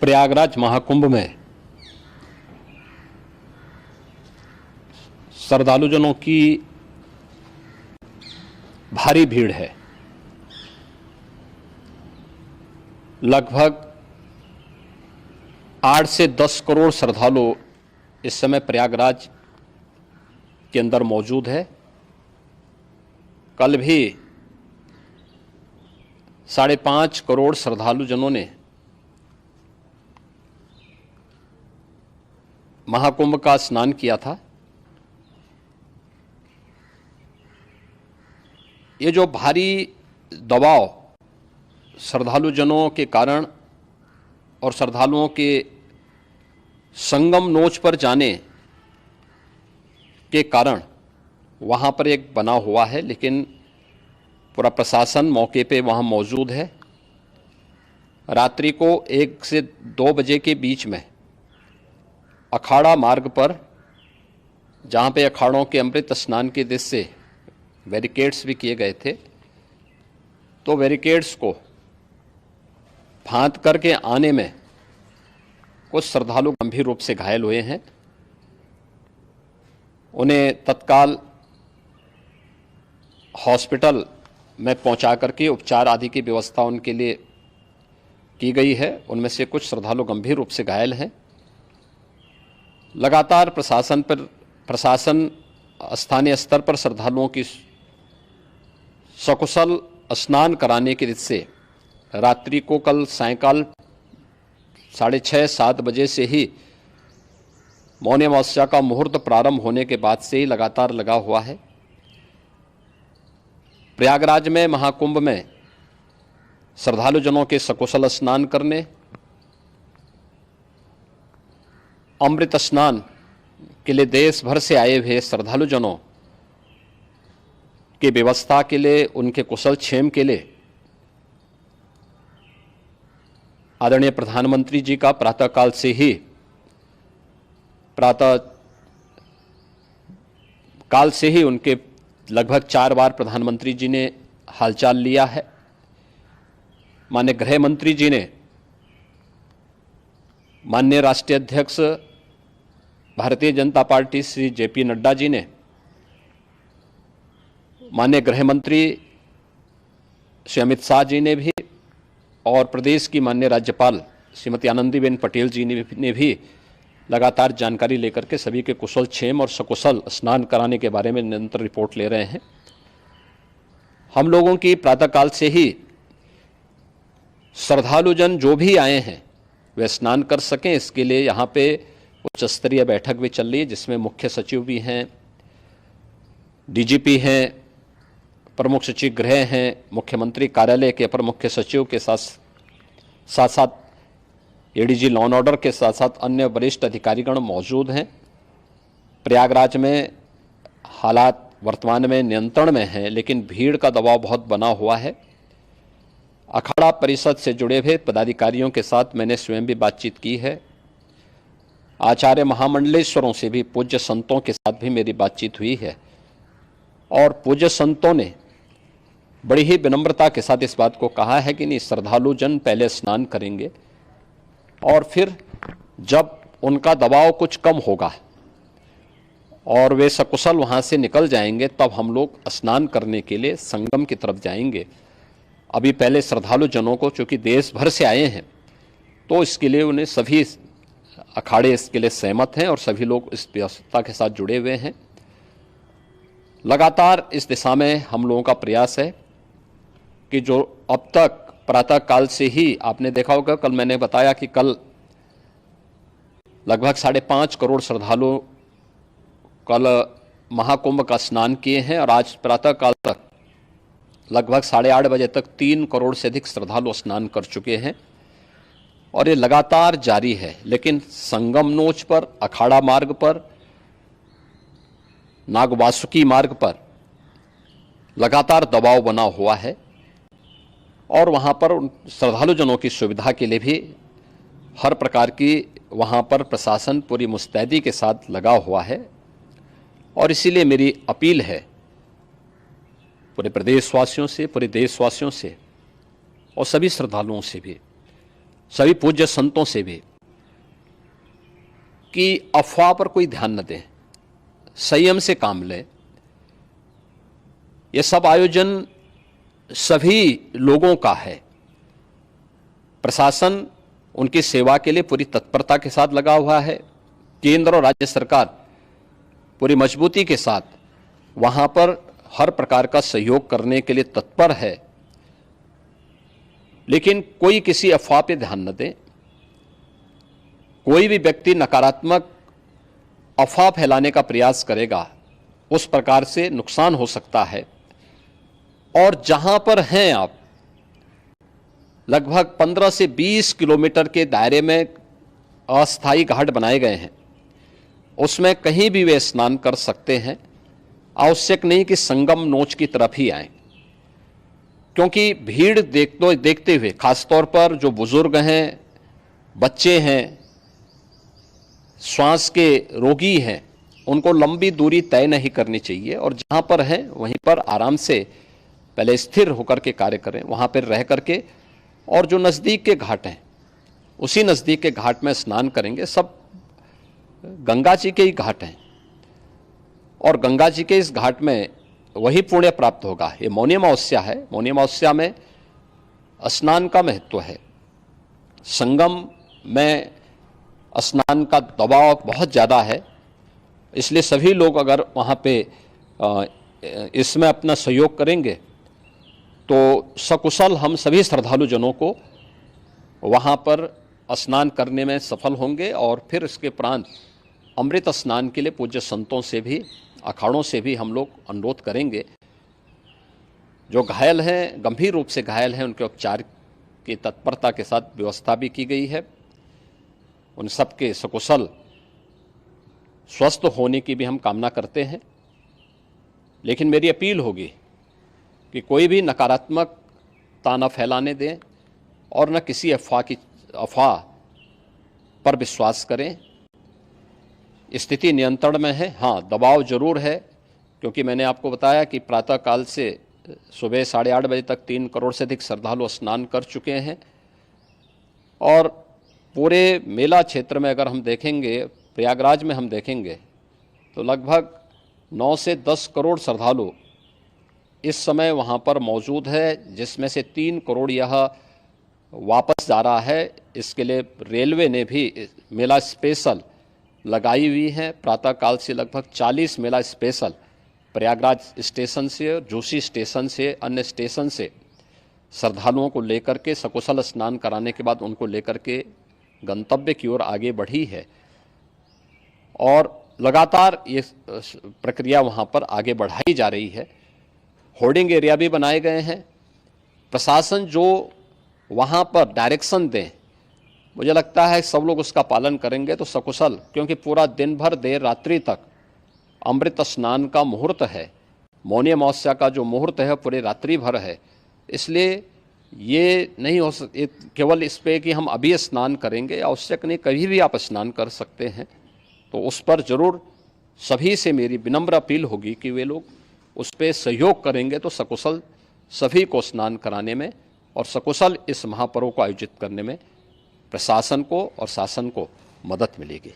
प्रयागराज महाकुंभ में श्रद्धालुजनों की भारी भीड़ है। लगभग 8 से 10 करोड़ श्रद्धालु इस समय प्रयागराज के अंदर मौजूद है। कल भी 5.5 करोड़ श्रद्धालुजनों ने महाकुंभ का स्नान किया था। ये जो भारी दबाव श्रद्धालुजनों के कारण और श्रद्धालुओं के संगम नोच पर जाने के कारण वहाँ पर एक बना हुआ है, लेकिन पूरा प्रशासन मौके पे वहाँ मौजूद है। रात्रि को 1 से 2 बजे के बीच में अखाड़ा मार्ग पर, जहाँ पे अखाड़ों के अमृत स्नान के दृश्य से बैरिकेड्स भी किए गए थे, तो बैरिकेड्स को फांद करके आने में कुछ श्रद्धालु गंभीर रूप से घायल हुए हैं। उन्हें तत्काल हॉस्पिटल में पहुंचा करके उपचार आदि की व्यवस्था उनके लिए की गई है। उनमें से कुछ श्रद्धालु गंभीर रूप से घायल हैं। लगातार प्रशासन स्थानीय स्तर पर श्रद्धालुओं की सकुशल स्नान कराने के दृष्टि से रात्रि को कल सायंकाल 6:30-7 बजे से ही मौनी अमावस्या का मुहूर्त प्रारंभ होने के बाद से ही लगातार लगा हुआ है। प्रयागराज में महाकुंभ में श्रद्धालुजनों के सकुशल स्नान करने, अमृत स्नान के लिए देश भर से आए हुए श्रद्धालुजनों की व्यवस्था के लिए, उनके कुशल क्षेम के लिए आदरणीय प्रधानमंत्री जी का प्रातःकाल से ही उनके लगभग 4 बार प्रधानमंत्री जी ने हालचाल लिया है। माननीय गृह मंत्री जी ने, माननीय राष्ट्रीय अध्यक्ष भारतीय जनता पार्टी श्री JP नड्डा जी ने, माननीय गृह मंत्री श्री अमित शाह जी ने भी, और प्रदेश की माननीय राज्यपाल श्रीमती आनंदीबेन पटेल जी ने भी लगातार जानकारी लेकर के सभी के कुशल क्षेम और सकुशल स्नान कराने के बारे में निरंतर रिपोर्ट ले रहे हैं। हम लोगों की प्रातःकाल से ही श्रद्धालुजन जो भी आए हैं वे स्नान कर सकें, इसके लिए यहाँ पे उच्च स्तरीय बैठक भी चल रही है, जिसमें मुख्य सचिव भी हैं, DGP हैं, प्रमुख सचिव गृह हैं, मुख्यमंत्री कार्यालय के अपर मुख्य सचिव के साथ ADG लॉ एंड ऑर्डर के साथ साथ अन्य वरिष्ठ अधिकारीगण मौजूद हैं। प्रयागराज में हालात वर्तमान में नियंत्रण में हैं, लेकिन भीड़ का दबाव बहुत बना हुआ है। अखाड़ा परिषद से जुड़े हुए पदाधिकारियों के साथ मैंने स्वयं भी बातचीत की है। आचार्य महामंडलेश्वरों से भी, पूज्य संतों के साथ भी मेरी बातचीत हुई है, और पूज्य संतों ने बड़ी ही विनम्रता के साथ इस बात को कहा है कि नहीं, श्रद्धालु जन पहले स्नान करेंगे और फिर जब उनका दबाव कुछ कम होगा और वे सकुशल वहाँ से निकल जाएंगे, तब हम लोग स्नान करने के लिए संगम की तरफ जाएंगे। अभी पहले श्रद्धालु जनों को, चूँकि देश भर से आए हैं, तो इसके लिए उन्हें सभी अखाड़े इसके लिए सहमत हैं और सभी लोग इस व्यवस्था के साथ जुड़े हुए हैं। लगातार इस दिशा में हम लोगों का प्रयास है कि जो अब तक प्रातःकाल से ही आपने देखा होगा, कल मैंने बताया कि कल लगभग 5.5 करोड़ श्रद्धालु कल महाकुंभ का स्नान किए हैं, और आज प्रातःकाल तक लगभग 8:30 बजे तक 3 करोड़ से अधिक श्रद्धालु स्नान कर चुके हैं, और ये लगातार जारी है। लेकिन संगम नोच पर, अखाड़ा मार्ग पर, नागवासुकी मार्ग पर लगातार दबाव बना हुआ है, और वहाँ पर श्रद्धालुजनों की सुविधा के लिए भी हर प्रकार की वहाँ पर प्रशासन पूरी मुस्तैदी के साथ लगा हुआ है। और इसीलिए मेरी अपील है पूरे प्रदेशवासियों से, पूरे देशवासियों से और सभी श्रद्धालुओं से भी, सभी पूज्य संतों से भी कि अफवाह पर कोई ध्यान न दें, संयम से काम लें। यह सब आयोजन सभी लोगों का है। प्रशासन उनकी सेवा के लिए पूरी तत्परता के साथ लगा हुआ है। केंद्र और राज्य सरकार पूरी मजबूती के साथ वहां पर हर प्रकार का सहयोग करने के लिए तत्पर है। लेकिन कोई किसी अफवाह पे ध्यान न दें। कोई भी व्यक्ति नकारात्मक अफवाह फैलाने का प्रयास करेगा, उस प्रकार से नुकसान हो सकता है। और जहां पर हैं आप, लगभग 15 से 20 किलोमीटर के दायरे में अस्थायी घाट बनाए गए हैं, उसमें कहीं भी वे स्नान कर सकते हैं। आवश्यक नहीं कि संगम नोच की तरफ ही आएं, क्योंकि भीड़ देखते हुए, खासतौर पर जो बुजुर्ग हैं, बच्चे हैं, श्वास के रोगी हैं, उनको लंबी दूरी तय नहीं करनी चाहिए। और जहां पर हैं वहीं पर आराम से पहले स्थिर होकर के कार्य करें, वहां पर रह करके। और जो नज़दीक के घाट हैं, उसी नज़दीक के घाट में स्नान करेंगे। सब गंगा जी के ही घाट हैं और गंगा जी के इस घाट में वही पुण्य प्राप्त होगा। ये मौनी अमावस्या है। मौनी अमावस्या में स्नान का महत्व है। संगम में स्नान का दबाव बहुत ज़्यादा है, इसलिए सभी लोग अगर वहाँ पे इसमें अपना सहयोग करेंगे तो सकुशल हम सभी श्रद्धालु जनों को वहाँ पर स्नान करने में सफल होंगे। और फिर इसके उपरांत अमृत स्नान के लिए पूज्य संतों से भी, अखाड़ों से भी हम लोग अनुरोध करेंगे। जो घायल हैं, गंभीर रूप से घायल हैं, उनके उपचार की तत्परता के साथ व्यवस्था भी की गई है। उन सबके सकुशल स्वस्थ होने की भी हम कामना करते हैं। लेकिन मेरी अपील होगी कि कोई भी नकारात्मकता न फैलाने दें और न किसी अफवाह पर विश्वास करें। स्थिति नियंत्रण में है। हाँ, दबाव जरूर है, क्योंकि मैंने आपको बताया कि प्रातःकाल से सुबह 8:30 बजे तक 3 करोड़ से अधिक श्रद्धालु स्नान कर चुके हैं। और पूरे मेला क्षेत्र में अगर हम देखेंगे, प्रयागराज में हम देखेंगे, तो लगभग 9 से 10 करोड़ श्रद्धालु इस समय वहाँ पर मौजूद है, जिसमें से 3 करोड़ यह वापस जा रहा है। इसके लिए रेलवे ने भी मेला स्पेशल लगाई हुई है। प्रातःकाल से लगभग 40 मेला स्पेशल प्रयागराज स्टेशन से, जोशी स्टेशन से, अन्य स्टेशन से श्रद्धालुओं को लेकर के सकुशल स्नान कराने के बाद उनको लेकर के गंतव्य की ओर आगे बढ़ी है। और लगातार ये प्रक्रिया वहाँ पर आगे बढ़ाई जा रही है। होर्डिंग एरिया भी बनाए गए हैं। प्रशासन जो वहाँ पर डायरेक्शन दें, मुझे लगता है सब लोग उसका पालन करेंगे तो सकुशल, क्योंकि पूरा दिन भर देर रात्रि तक अमृत स्नान का मुहूर्त है। मौनी अमावस्या का जो मुहूर्त है पूरे रात्रि भर है। इसलिए ये नहीं हो केवल इस पे कि हम अभी स्नान करेंगे, आवश्यक नहीं, कभी भी आप स्नान कर सकते हैं। तो उस पर जरूर सभी से मेरी विनम्र अपील होगी कि वे लोग उस पर सहयोग करेंगे तो सकुशल सभी को स्नान कराने में और सकुशल इस महापर्व को आयोजित करने में प्रशासन को और शासन को मदद मिलेगी।